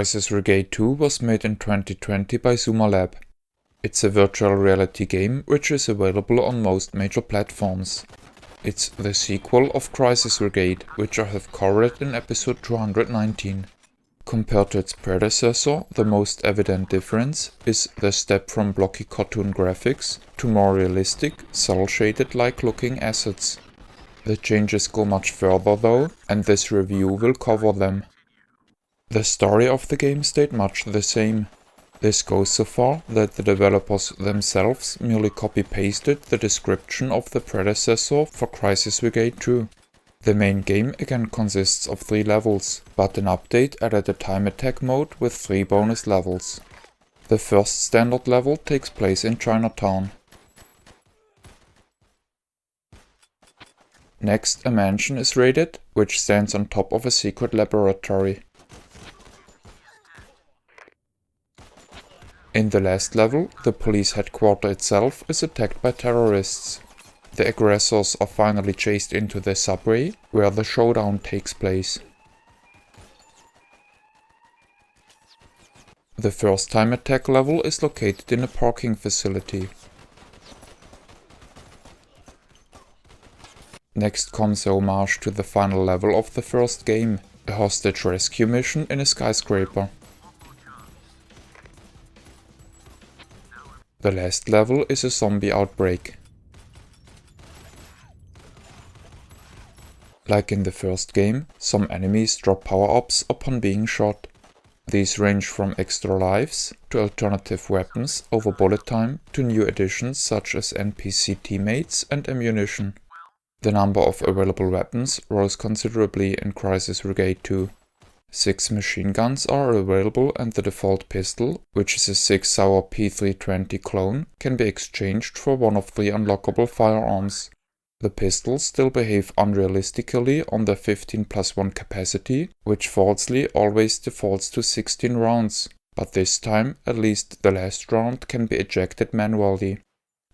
VRgade 2 was made in 2020 by Sumalab. It's a virtual reality game which is available on most major platforms. It's the sequel of VRigade, which I have covered in episode 219. Compared to its predecessor, the most evident difference is the step from blocky cartoon graphics to more realistic, cel-shaded like looking assets. The changes go much further though, and this review will cover them. The story of the game stayed much the same. This goes so far that the developers themselves merely copy-pasted the description of the predecessor for VRigade 2. The main game again consists of 3 levels, but an update added a time attack mode with 3 bonus levels. The first standard level takes place in Chinatown. Next, a mansion is raided, which stands on top of a secret laboratory. In the last level, the police headquarters itself is attacked by terrorists. The aggressors are finally chased into the subway, where the showdown takes place. The first time attack level is located in a parking facility. Next comes a homage to the final level of the first game, a hostage rescue mission in a skyscraper. The last level is a zombie outbreak. Like in the first game, some enemies drop power-ups upon being shot. These range from extra lives to alternative weapons over bullet time to new additions such as NPC teammates and ammunition. The number of available weapons rose considerably in VRgade 2. 6 machine guns are available and the default pistol, which is a 6-hour P320 clone, can be exchanged for one of 3 unlockable firearms. The pistols still behave unrealistically on their 15+1 capacity, which falsely always defaults to 16 rounds, but this time at least the last round can be ejected manually.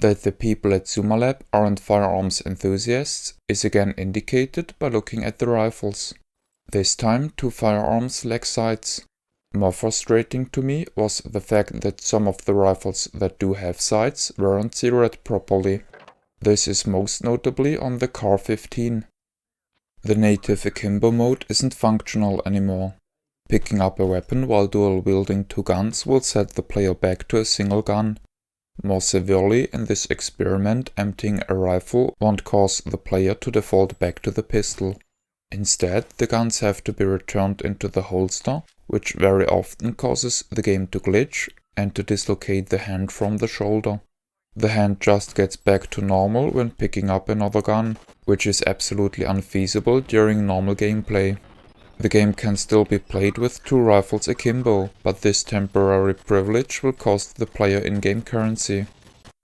That the people at Sumalab aren't firearms enthusiasts is again indicated by looking at the rifles. This time 2 firearms lack sights. More frustrating to me was the fact that some of the rifles that do have sights weren't zeroed properly. This is most notably on the Car 15. The native akimbo mode isn't functional anymore. Picking up a weapon while dual wielding 2 guns will set the player back to a single gun. More severely, in this experiment, emptying a rifle won't cause the player to default back to the pistol. Instead, the guns have to be returned into the holster, which very often causes the game to glitch and to dislocate the hand from the shoulder. The hand just gets back to normal when picking up another gun, which is absolutely unfeasible during normal gameplay. The game can still be played with 2 rifles akimbo, but this temporary privilege will cost the player in-game currency.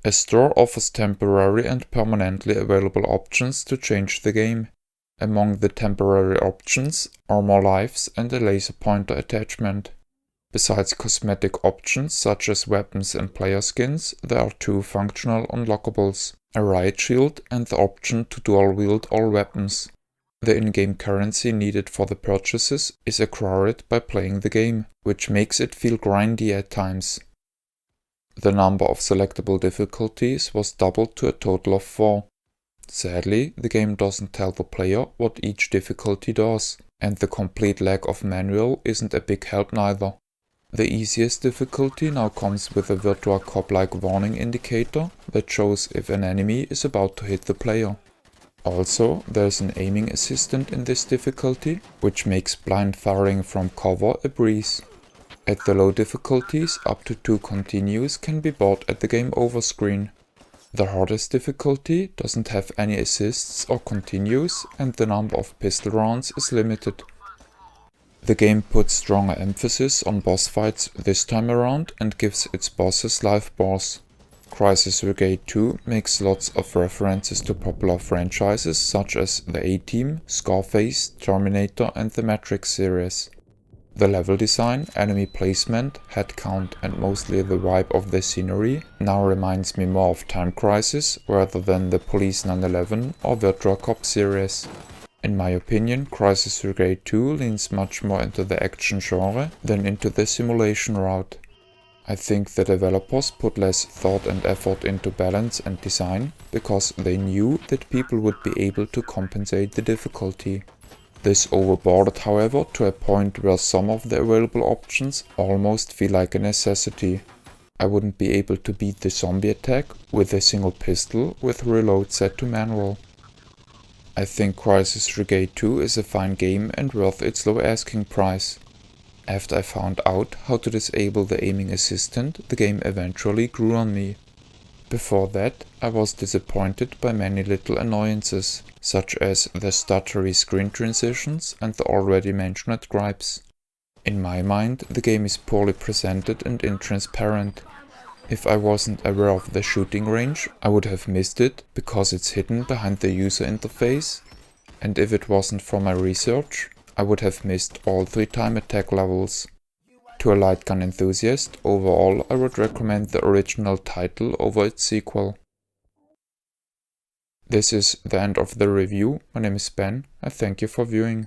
A store offers temporary and permanently available options to change the game. Among the temporary options are more lives and a laser pointer attachment. Besides cosmetic options such as weapons and player skins, there are 2 functional unlockables, a riot shield and the option to dual wield all weapons. The in-game currency needed for the purchases is acquired by playing the game, which makes it feel grindy at times. The number of selectable difficulties was doubled to a total of 4. Sadly, the game doesn't tell the player what each difficulty does, and the complete lack of manual isn't a big help neither. The easiest difficulty now comes with a Virtua Cop-like warning indicator that shows if an enemy is about to hit the player. Also, there's an aiming assistant in this difficulty, which makes blind firing from cover a breeze. At the low difficulties, up to 2 continues can be bought at the game over screen. The hardest difficulty doesn't have any assists or continues, and the number of pistol rounds is limited. The game puts stronger emphasis on boss fights this time around and gives its bosses life bars. VRgade 2 makes lots of references to popular franchises such as the A-Team, Scarface, Terminator and the Matrix series. The level design, enemy placement, head count and mostly the vibe of the scenery now reminds me more of Time Crisis rather than the Police 911 or Virtua Cop series. In my opinion, Crisis Brigade 2 leans much more into the action genre than into the simulation route. I think the developers put less thought and effort into balance and design because they knew that people would be able to compensate the difficulty. This overboarded, however, to a point where some of the available options almost feel like a necessity. I wouldn't be able to beat the zombie attack with a single pistol with reload set to manual. I think Crisis Brigade 2 is a fine game and worth its low asking price. After I found out how to disable the aiming assistant, the game eventually grew on me. Before that, I was disappointed by many little annoyances, such as the stuttery screen transitions and the already mentioned gripes. In my mind, the game is poorly presented and intransparent. If I wasn't aware of the shooting range, I would have missed it because it's hidden behind the user interface, and if it wasn't for my research, I would have missed all 3 time attack levels. To a light gun enthusiast, overall I would recommend the original title over its sequel. This is the end of the review. My name is Ben, and thank you for viewing.